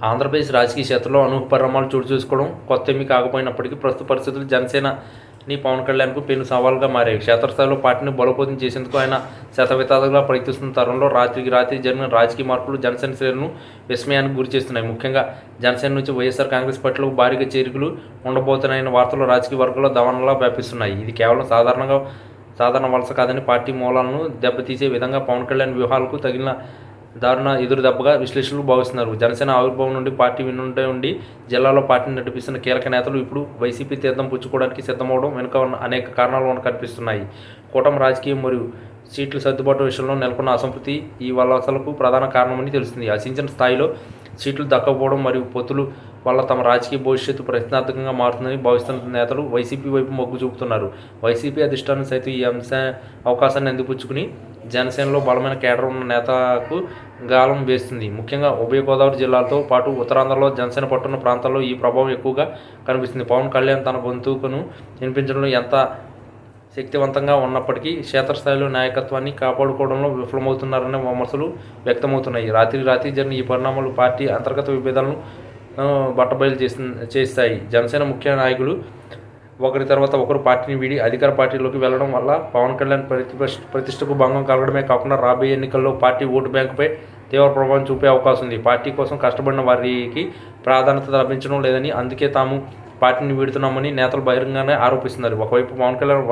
ఆంధ్రప్రదేశ్ రాజకీయ క్షేత్రంలో అనూహ్య పరిణామాలు చోటు చేసుకోవడం కొత్తేమీ కాకపోయినప్పటికీ ప్రస్తుత పరిస్థితులు జనసేనని పవన్ కళ్యాణ్కు పెను సవాల్గా మారాయి. క్షేత్రస్థాయిలో పార్టీని బలోపేతం చేసేందుకు ఆయన శతవిధాలుగా ప్రయత్నిస్తున్న తరుణంలో రాత్రికి రాత్రి జరిగిన రాజకీయ మార్పులు జనసేన శ్రేణులను విస్మయానికి గురిచేస్తున్నాయి. ముఖ్యంగా జనసేన నుంచి వైఎస్ఆర్ కాంగ్రెస్ పార్టీలకు భారీగా చేరికలు ఉండబోతున్నాయన్న వార్తలు రాజకీయ వర్గాల్లో దావానలా వ్యాపిస్తున్నాయి. ఇది కేవలం సాధారణ వలస కాదని పార్టీ మూలాలను దెబ్బతీసే విధంగా పవన్ కళ్యాణ్ వ్యూహాలకు తగిన దారుణ ఎదురు దెబ్బగా విశ్లేషకులు భావిస్తున్నారు. జనసేన ఆవిర్భావం నుండి పార్టీ ఉండి జిల్లాలో పార్టీని నడిపిస్తున్న కీలక నేతలు ఇప్పుడు వైసీపీ తీర్థం పుచ్చుకోవడానికి సిద్ధమవడం వెనుక అనేక కారణాలు కనిపిస్తున్నాయి. కూటమి రాజకీయం మరియు సీట్ల సర్దుబాటు విషయంలో నెలకొన్న అసంతృప్తి ఈ వలసలకు ప్రధాన కారణమని తెలుస్తుంది. ఆశించిన స్థాయిలో సీట్లు దక్కకపోవడం మరియు పొత్తుల వల్ల తమ రాజకీయ భవిష్యత్తు ప్రశ్నార్థకంగా మారుతుందని భావిస్తున్న నేతలు వైసీపీ వైపు మొగ్గు చూపుతున్నారు. వైసీపీ అధిష్టానం సైతం ఈ అవకాశాన్ని అందిపుచ్చుకుని జనసేనలో బలమైన కేడర్ ఉన్న నేతకు గాలం వేస్తుంది. ముఖ్యంగా ఉభయ గోదావరి జిల్లాలతో పాటు ఉత్తరాంధ్రలో జనసేన పట్టున్న ప్రాంతాల్లో ఈ ప్రభావం ఎక్కువగా కనిపిస్తుంది. పవన్ కళ్యాణ్ తన గొంతుకును వినిపించడంలో ఎంత శక్తివంతంగా ఉన్నప్పటికీ క్షేత్రస్థాయిలో నాయకత్వాన్ని కాపాడుకోవడంలో విఫలమవుతున్నారనే విమర్శలు వ్యక్తమవుతున్నాయి. రాత్రి జరిగిన ఈ పరిణామాలు పార్టీ అంతర్గత విభేదాలను బట్టబయలు చేస్తాయి. జనసేన ముఖ్య నాయకులు ఒకరి తర్వాత ఒకరు పార్టీని వీడి అధికార పార్టీలోకి వెళ్లడం వల్ల పవన్ కళ్యాణ్ ప్రతిష్టకు భంగం కలగడమే కాకుండా రాబోయే ఎన్నికల్లో పార్టీ ఓటు బ్యాంకుపై తీవ్ర ప్రభావం చూపే అవకాశం ఉంది. పార్టీ కోసం కష్టపడిన వారికి ప్రాధాన్యత లభించడం లేదని, అందుకే తాము పార్టీని వీడుతున్నామని నేతలు బహిరంగంగానే ఆరోపిస్తున్నారు. ఒకవైపు పవన్ కళ్యాణ్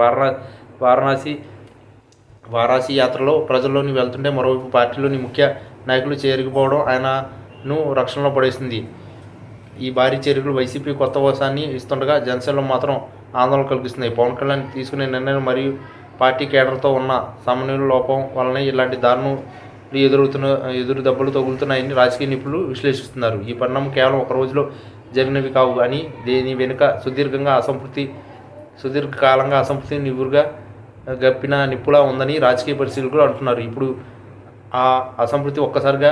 వారాణసి యాత్రలో ప్రజల్లోని వెళ్తుంటే మరోవైపు పార్టీలోని ముఖ్య నాయకులు చేరుకుపోవడం ఆయనను రక్షణలో పడేస్తుంది. ఈ భారీ చేరికలు వైసీపీ కొత్త వర్షాన్ని ఇస్తుండగా జనసేనలో మాత్రం ఆందోళన కలిగిస్తున్నాయి. పవన్ కళ్యాణ్ తీసుకునే నిర్ణయం మరియు పార్టీ కేడర్తో ఉన్న సమన్వయ లోపం వలన ఇలాంటి ఎదురు దెబ్బలు తగులుతున్నాయని రాజకీయ నిపుణులు విశ్లేషిస్తున్నారు. ఈ పరిణామం కేవలం ఒక రోజులో జరిగినవి కావు అని, దీని వెనుక సుదీర్ఘకాలంగా అసంతృప్తి నివురుగా గప్పిన నిప్పులా ఉందని రాజకీయ పరిశీలకులు అంటున్నారు. ఇప్పుడు ఆ అసంతృప్తి ఒక్కసారిగా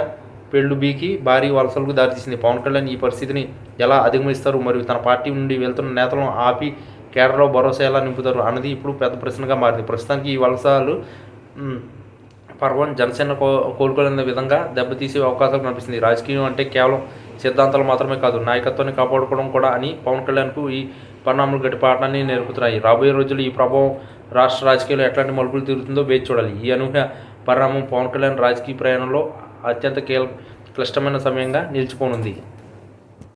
పెళ్లు బీకి భారీ వలసలకు దారితీసింది. పవన్ కళ్యాణ్ ఈ పరిస్థితిని ఎలా అధిగమిస్తారు మరియు తన పార్టీ నుండి వెళ్తున్న నేతలను ఆపి కేడర్లో భరోసా ఎలా నింపుతారు అన్నది ఇప్పుడు పెద్ద ప్రశ్నగా మారింది. ప్రస్తుతానికి ఈ వలసలు పర్వం జనసేన కోలుకోలేని విధంగా దెబ్బతీసే అవకాశాలు కనిపిస్తుంది. రాజకీయం అంటే కేవలం సిద్ధాంతాలు మాత్రమే కాదు, నాయకత్వాన్ని కాపాడుకోవడం కూడా అని పవన్ కళ్యాణ్కు ఈ పరిణామాలు గట్టి పాఠాన్ని నేర్పుతున్నాయి. రాబోయే రోజుల్లో ఈ ప్రభావం రాష్ట్ర రాజకీయాల్లో ఎట్లాంటి మలుపులు తిరుగుతుందో వేచి చూడాలి. ఈ అనూహ్య పరిణామం పవన్ కళ్యాణ్ రాజకీయ ప్రయాణంలో అత్యంత క్లిష్టమైన సమయంగా నిలిచిపోనుంది.